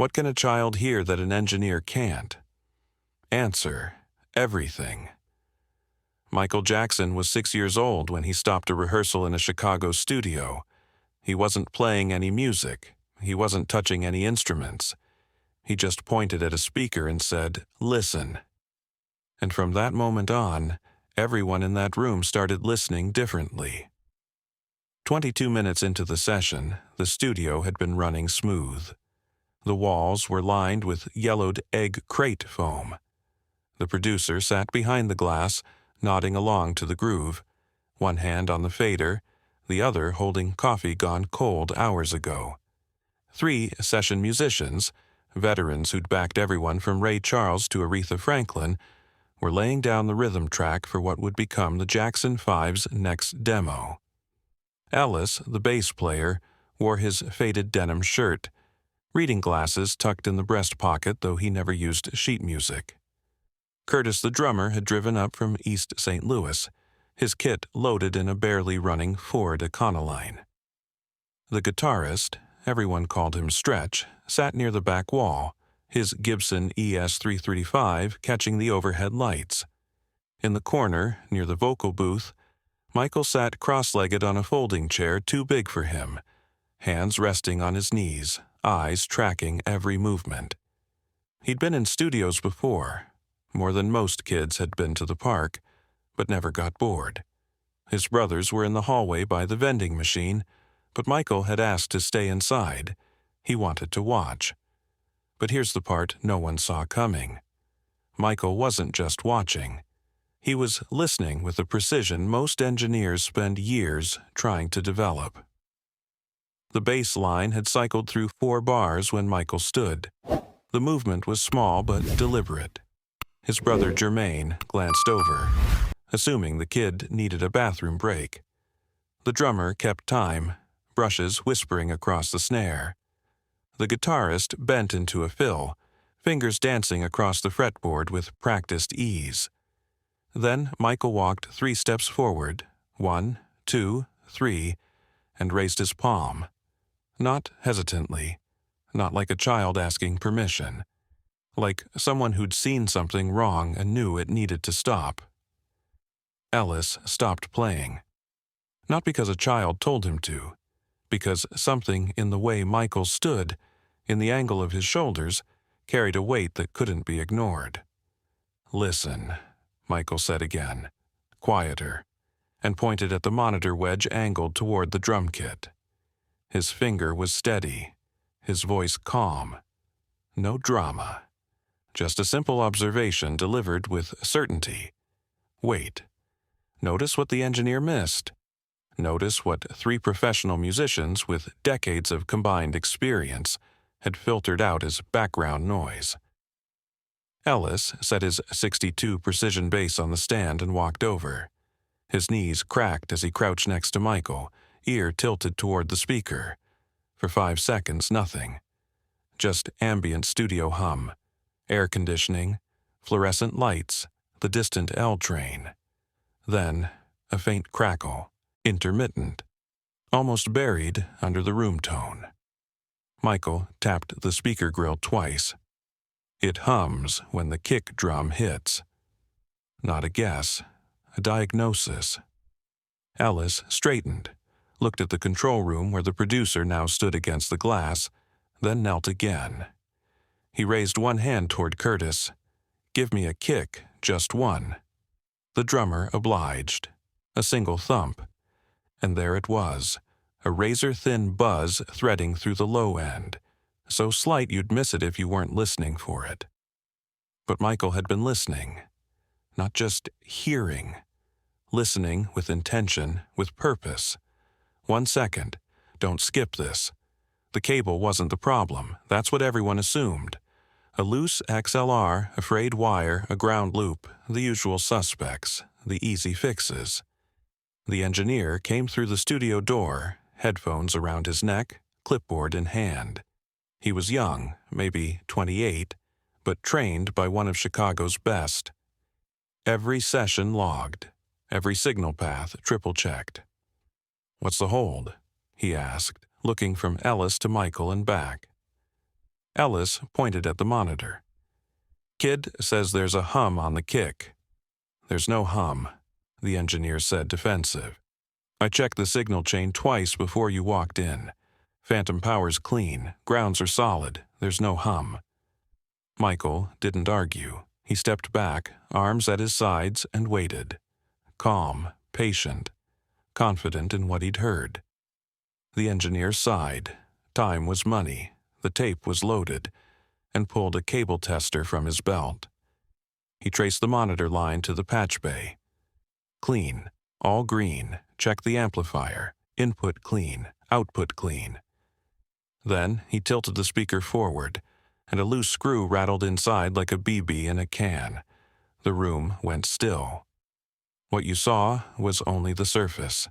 What can a child hear that an engineer can't? Answer: everything. Michael Jackson was 6 years old when he stopped a rehearsal in a Chicago studio. He wasn't playing any music. He wasn't touching any instruments. He just pointed at a speaker and said, "Listen." And from that moment on, everyone in that room started listening differently. 22 minutes into the session, the studio had been running smooth. The walls were lined with yellowed egg crate foam. The producer sat behind the glass, nodding along to the groove, one hand on the fader, the other holding coffee gone cold hours ago. 3 session musicians, veterans who'd backed everyone from Ray Charles to Aretha Franklin, were laying down the rhythm track for what would become the Jackson 5's next demo. Ellis, the bass player, wore his faded denim shirt, reading glasses tucked in the breast pocket, though he never used sheet music. Curtis, the drummer, had driven up from East St. Louis, his kit loaded in a barely running Ford Econoline. The guitarist, everyone called him Stretch, sat near the back wall, his Gibson ES-335 catching the overhead lights. In the corner, near the vocal booth, Michael sat cross-legged on a folding chair too big for him, hands resting on his knees, eyes tracking every movement. He'd been in studios before. More than most kids had been to the park, but never got bored. His brothers were in the hallway by the vending machine, but Michael had asked to stay inside. He wanted to watch. But here's the part no one saw coming. Michael wasn't just watching. He was listening with the precision most engineers spend years trying to develop. The bass line had cycled through 4 bars when Michael stood. The movement was small but deliberate. His brother Jermaine glanced over, assuming the kid needed a bathroom break. The drummer kept time, brushes whispering across the snare. The guitarist bent into a fill, fingers dancing across the fretboard with practiced ease. Then Michael walked 3 steps forward, 1, 2, 3, and raised his palm. Not hesitantly, not like a child asking permission, like someone who'd seen something wrong and knew it needed to stop. Ellis stopped playing. Not because a child told him to, because something in the way Michael stood, in the angle of his shoulders, carried a weight that couldn't be ignored. "Listen," Michael said again, quieter, and pointed at the monitor wedge angled toward the drum kit. His finger was steady, his voice calm. No drama. Just a simple observation delivered with certainty. Wait. Notice what the engineer missed. Notice what 3 professional musicians with decades of combined experience had filtered out as background noise. Ellis set his 62 precision bass on the stand and walked over. His knees cracked as he crouched next to Michael, ear tilted toward the speaker. For 5 seconds, nothing. Just ambient studio hum, air conditioning, fluorescent lights, the distant L train. Then, a faint crackle, intermittent, almost buried under the room tone. Michael tapped the speaker grill twice. It hums when the kick drum hits. Not a guess, a diagnosis. Ellis straightened, looked at the control room where the producer now stood against the glass, then knelt again. He raised one hand toward Curtis. "Give me a kick, just one." The drummer obliged. A single thump. And there it was, a razor-thin buzz threading through the low end, so slight you'd miss it if you weren't listening for it. But Michael had been listening, not just hearing. Listening with intention, with purpose. 1 second. Don't skip this. The cable wasn't the problem. That's what everyone assumed. A loose XLR, a frayed wire, a ground loop, the usual suspects, the easy fixes. The engineer came through the studio door, headphones around his neck, clipboard in hand. He was young, maybe 28, but trained by one of Chicago's best. Every session logged, every signal path triple-checked. "What's the hold?" he asked, looking from Ellis to Michael and back. Ellis pointed at the monitor. "Kid says there's a hum on the kick." "There's no hum," the engineer said, defensive. "I checked the signal chain twice before you walked in. Phantom power's clean, grounds are solid, there's no hum." Michael didn't argue. He stepped back, arms at his sides, and waited. Calm, patient, confident in what he'd heard. The engineer sighed. Time was money. The tape was loaded, and pulled a cable tester from his belt. He traced the monitor line to the patch bay. Clean, all green, check the amplifier, input clean, output clean. Then he tilted the speaker forward, and a loose screw rattled inside like a BB in a can. The room went still. What you saw was only the surface.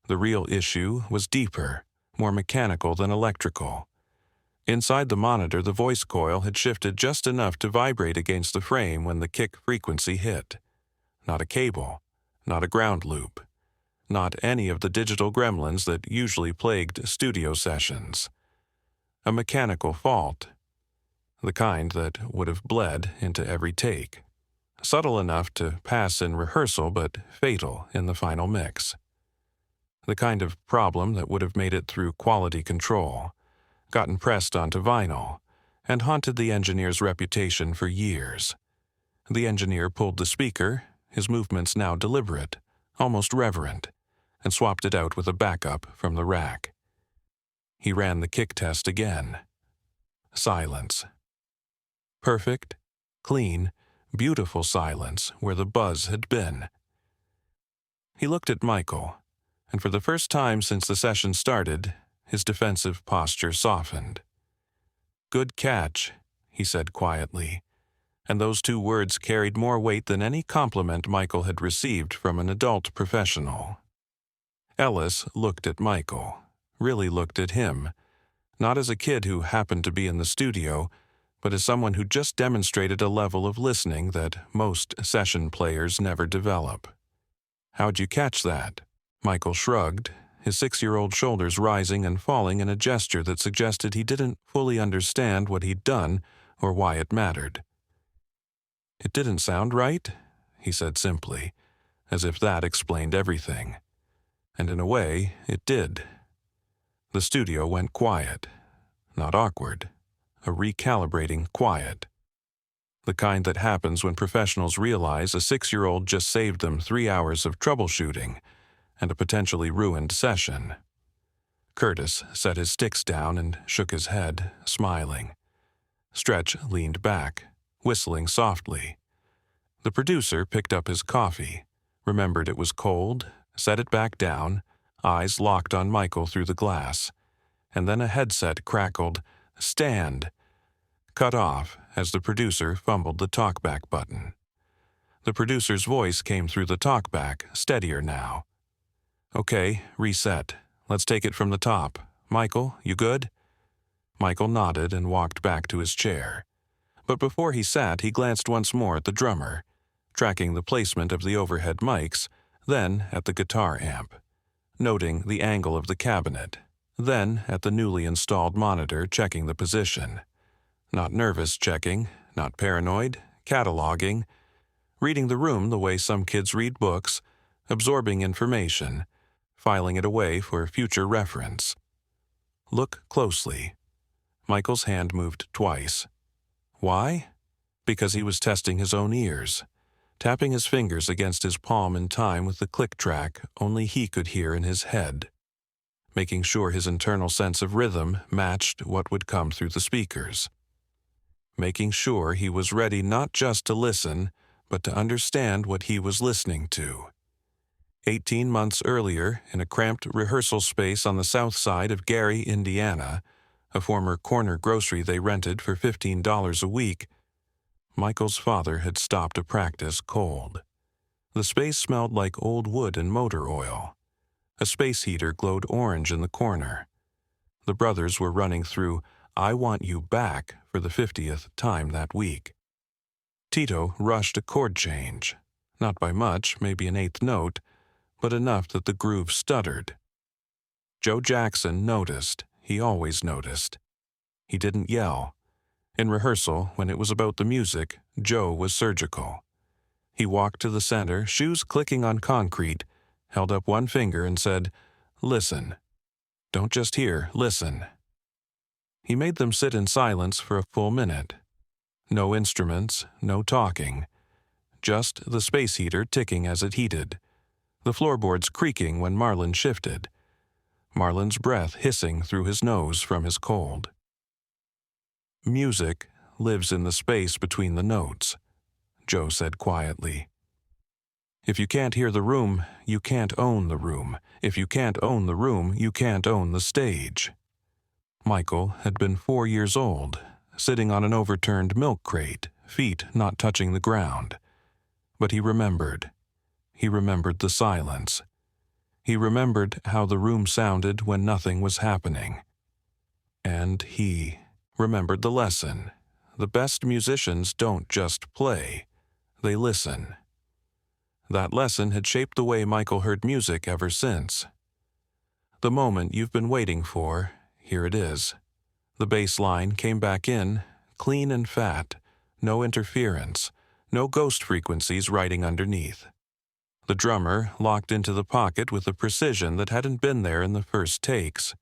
The real issue was deeper, more mechanical than electrical. Inside the monitor, the voice coil had shifted just enough to vibrate against the frame when the kick frequency hit. Not a cable, not a ground loop, not any of the digital gremlins that usually plagued studio sessions. A mechanical fault, the kind that would have bled into every take. Subtle enough to pass in rehearsal, but fatal in the final mix. The kind of problem that would have made it through quality control, gotten pressed onto vinyl, and haunted the engineer's reputation for years. The engineer pulled the speaker, his movements now deliberate, almost reverent, and swapped it out with a backup from the rack. He ran the kick test again. Silence. Perfect, clean, beautiful silence where the buzz had been. He looked at Michael, and for the first time since the session started, his defensive posture softened. "Good catch," he said quietly, and those two words carried more weight than any compliment Michael had received from an adult professional. Ellis looked at Michael, really looked at him, not as a kid who happened to be in the studio, but as someone who just demonstrated a level of listening that most session players never develop. "How'd you catch that?" Michael shrugged, his 6-year-old shoulders rising and falling in a gesture that suggested he didn't fully understand what he'd done or why it mattered. "It didn't sound right," he said simply, as if that explained everything. And in a way, it did. The studio went quiet, not awkward, a recalibrating quiet. The kind that happens when professionals realize a 6-year-old just saved them 3 hours of troubleshooting and a potentially ruined session. Curtis set his sticks down and shook his head, smiling. Stretch leaned back, whistling softly. The producer picked up his coffee, remembered it was cold, set it back down, eyes locked on Michael through the glass, and then a headset crackled, "Stand," cut off as the producer fumbled the talkback button. The producer's voice came through the talkback, steadier now. "Okay, reset. Let's take it from the top. Michael, you good?" Michael nodded and walked back to his chair. But before he sat, he glanced once more at the drummer, tracking the placement of the overhead mics, then at the guitar amp, noting the angle of the cabinet, then at the newly installed monitor, checking the position. Not nervous checking, not paranoid, cataloging, reading the room the way some kids read books, absorbing information, filing it away for future reference. Look closely. Michael's hand moved twice. Why? Because he was testing his own ears, tapping his fingers against his palm in time with the click track only he could hear in his head, making sure his internal sense of rhythm matched what would come through the speakers, making sure he was ready not just to listen, but to understand what he was listening to. 18 months earlier, in a cramped rehearsal space on the south side of Gary, Indiana, a former corner grocery they rented for $15 a week, Michael's father had stopped a practice cold. The space smelled like old wood and motor oil. A space heater glowed orange in the corner. The brothers were running through "I Want You Back" for the 50th time that week. Tito rushed a chord change, not by much, maybe an eighth note, but enough that the groove stuttered. Joe Jackson noticed. He always noticed. He didn't yell. In rehearsal, when it was about the music, Joe was surgical. He walked to the center, shoes clicking on concrete, held up one finger and said, "Listen. Don't just hear, listen." He made them sit in silence for a full minute. No instruments, no talking. Just the space heater ticking as it heated, the floorboards creaking when Marlon shifted, Marlon's breath hissing through his nose from his cold. "Music lives in the space between the notes," Joe said quietly. "If you can't hear the room, you can't own the room. If you can't own the room, you can't own the stage." Michael had been 4 years old, sitting on an overturned milk crate, feet not touching the ground. But he remembered. He remembered the silence. He remembered how the room sounded when nothing was happening. And he remembered the lesson. The best musicians don't just play. They listen. That lesson had shaped the way Michael heard music ever since. The moment you've been waiting for, here it is. The bass line came back in, clean and fat, no interference, no ghost frequencies riding underneath. The drummer locked into the pocket with a precision that hadn't been there in the first takes.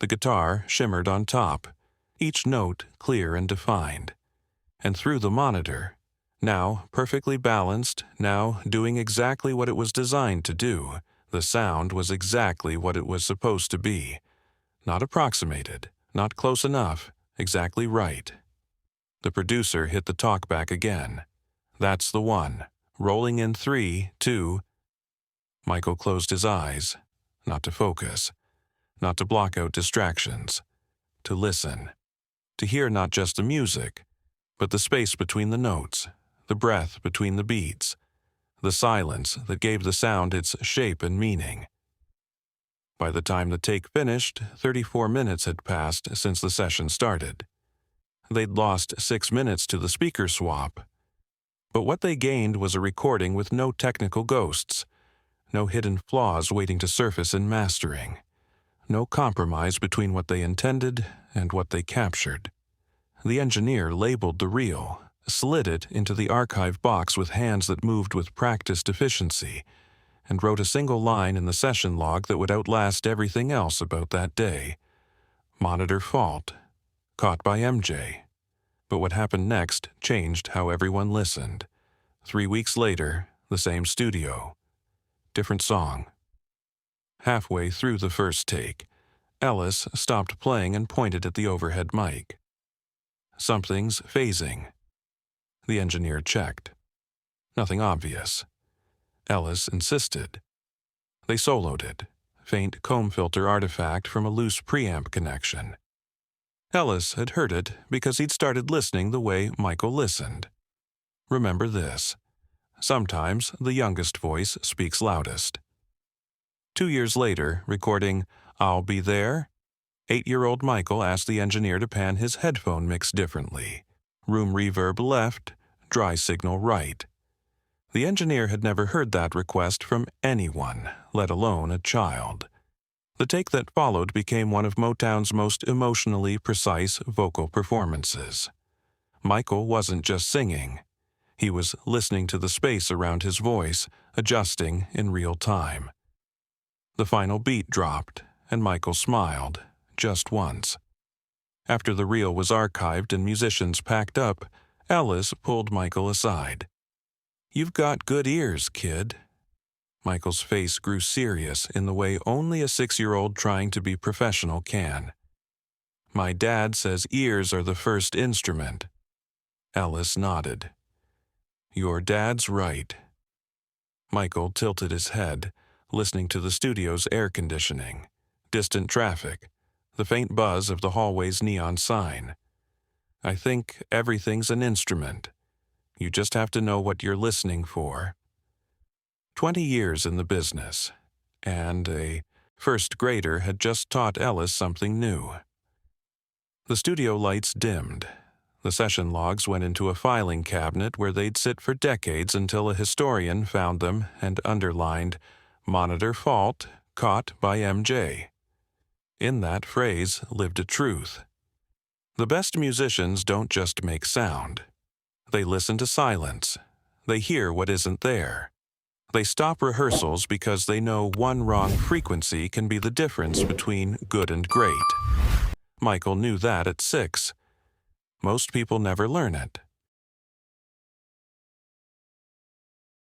The guitar shimmered on top, each note clear and defined. And through the monitor, now perfectly balanced, now doing exactly what it was designed to do, the sound was exactly what it was supposed to be. Not approximated, not close enough, exactly right. The producer hit the talkback again. "That's the one. Rolling in 3, 2. Michael closed his eyes, not to focus, not to block out distractions, to listen, to hear not just the music, but the space between the notes, the breath between the beats, the silence that gave the sound its shape and meaning. By the time the take finished, 34 minutes had passed since the session started. They'd lost 6 minutes to the speaker swap. But what they gained was a recording with no technical ghosts, no hidden flaws waiting to surface in mastering, no compromise between what they intended and what they captured. The engineer labeled the reel, slid it into the archive box with hands that moved with practiced efficiency, and wrote a single line in the session log that would outlast everything else about that day. Monitor fault. Caught by MJ. But what happened next changed how everyone listened. 3 weeks later, the same studio. Different song. Halfway through the first take, Ellis stopped playing and pointed at the overhead mic. "Something's phasing." The engineer checked. Nothing obvious. Ellis insisted. They soloed it, faint comb filter artifact from a loose preamp connection. Ellis had heard it because he'd started listening the way Michael listened. Remember this. Sometimes the youngest voice speaks loudest. 2 years later, recording "I'll Be There," 8-year-old Michael asked the engineer to pan his headphone mix differently. Room reverb left, dry signal right. The engineer had never heard that request from anyone, let alone a child. The take that followed became one of Motown's most emotionally precise vocal performances. Michael wasn't just singing. He was listening to the space around his voice, adjusting in real time. The final beat dropped, and Michael smiled, just once. After the reel was archived and musicians packed up, Ellis pulled Michael aside. "You've got good ears, kid." Michael's face grew serious in the way only a 6-year-old trying to be professional can. "My dad says ears are the first instrument." Ellis nodded. "Your dad's right." Michael tilted his head, listening to the studio's air conditioning, distant traffic, the faint buzz of the hallway's neon sign. "I think everything's an instrument. You just have to know what you're listening for." 20 years in the business, and a first grader had just taught Ellis something new. The studio lights dimmed. The session logs went into a filing cabinet where they'd sit for decades until a historian found them and underlined, "Monitor fault, caught by MJ." In that phrase lived a truth. The best musicians don't just make sound. They listen to silence. They hear what isn't there. They stop rehearsals because they know one wrong frequency can be the difference between good and great. Michael knew that at 6. Most people never learn it.